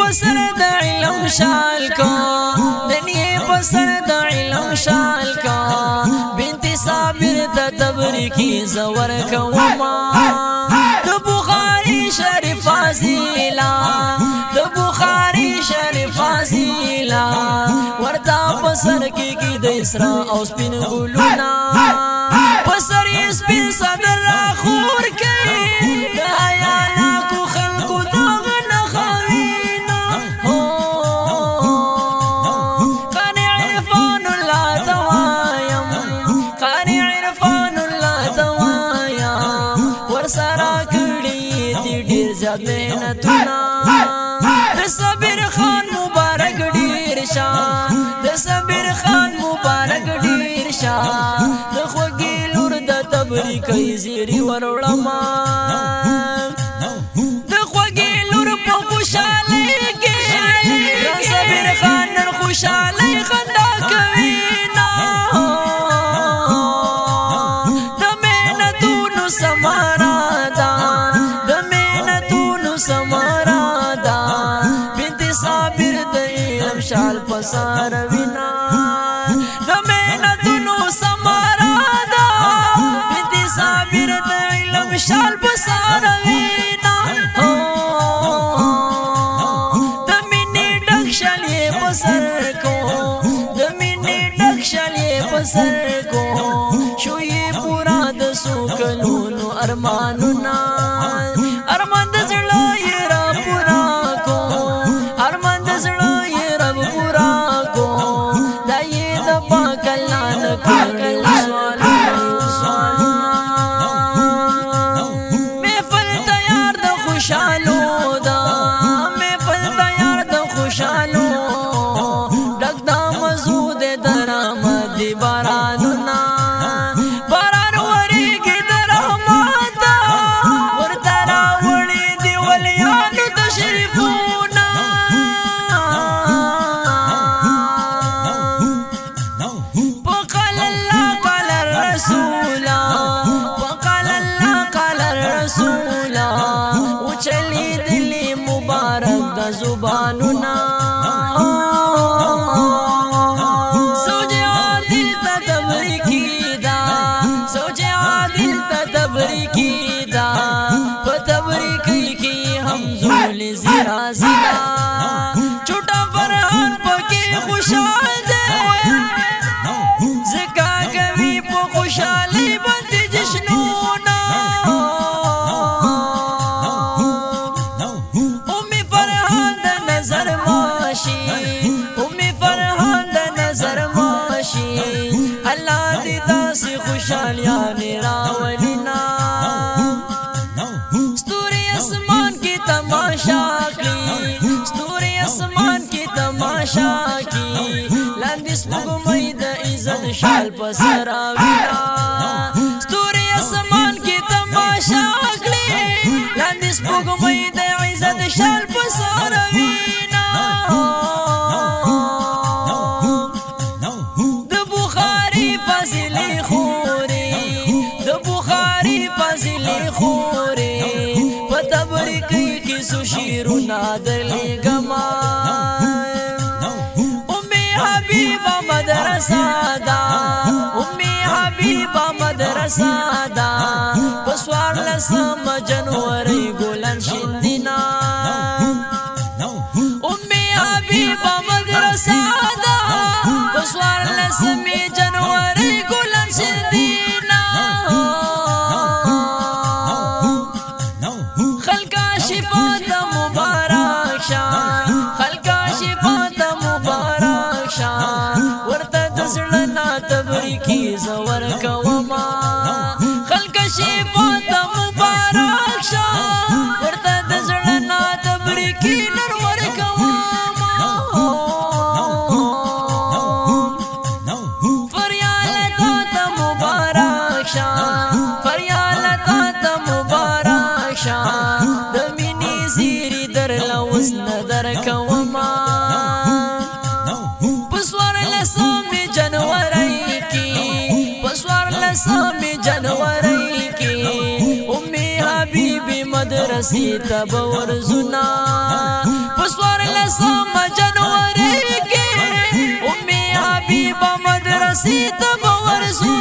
پسر د علم شال کو دنیا پسر د علم شال کا بنت صابر د تبریکی زور کوما د بخاری شریف فاضیلا د بخاری شریف فاضیلا ورتا پسر کی د اسرا او سپین ګلونا پسر سپین صدر خور کی د حیا کو خلق دغ نخوینا قانی عرفان الله دوایم قانی عرفان الله دوایم ورسرا کړي دي ډیر زیات محنتونه د صابر خان مبارک ډیر شاه د صابر خان مبارک ډیر شاه د خوږی لور د تبریکی زیری وروړما د خوږی لور په خوشاله کې صابر خان نن خوشاله خندا کوي نا د مهنتونو سمارا دا د مهنتونو سمارا دا بنت صابر د علم شال پسار وینا د مهنتونو سمارا دا بنت صابر د علم شال پسار وینا د مینې ډک شلې پسر کو د مینې ډک شلې پسر کو شوې پورا د سوکلونو ارمانونه ارمان د زړه یې را پورا کو ارمان د زړه یې رب پورا کو دا یې د پاک الله نه کړل سوالونه محفل تیار د خوشالو دا محفل تیار د خوشالو ډک د مزود درآمد بارانونه باران وریږي د رحمت ورته راوړي دي ولیانو تشریفونه وقال الله قال الرسول وقال الله قال الرسول وچلی دلی مبارک د زبانونه زوج عادل ته تبریکی دا زوج عادل ته تبریکی دا په تبریکی کی حمزول زیرا زیدا چھوٹا فرحان پکې خوشحال دے زکا کوي په خوشحالي باندې جشنونه امي فرحان د نظر ماشي امي فرحان د نظر ماشي الله دې داسې خوشحالیانې راولینا ستوري اسمان کی تماشا کی ستوري اسمان کی تماشا کی لاندې سپوږمۍ د عزت شال پسر وینا ستوري اسمان کی تماشا کړي لاندې سپوږمۍ د عزت شال پسر وینا د بخاری فضیلی خوري د بخاری فضیلی خوري په تبریکی کې سو شیرونه درلېږما حبیبا مدرسہ دا امی حبیبا مدرسہ دا پسوار لسم جنوری گولن شندینا امی حبیبا مدرسہ دا پسوار لسم جنوری گولن شندینا خلقا شفات مبارک شان خلقا شفات مبارک شان ورته د زړه نه تبریکی زور کوما خلق شفات مبارک شان ورته د زړه نه تبریکی نور کوما فریاد تا مبارک شان فریاد تا مبارک شان د مینې زیری در لوس نه در کوما پسوار لسم جنوری کی پسوار لسم جنوری کی امی حبیبی مدرسی تب ورزنا پسوار لسم جنوري کې امي حبيبه مدرسې ته ورسو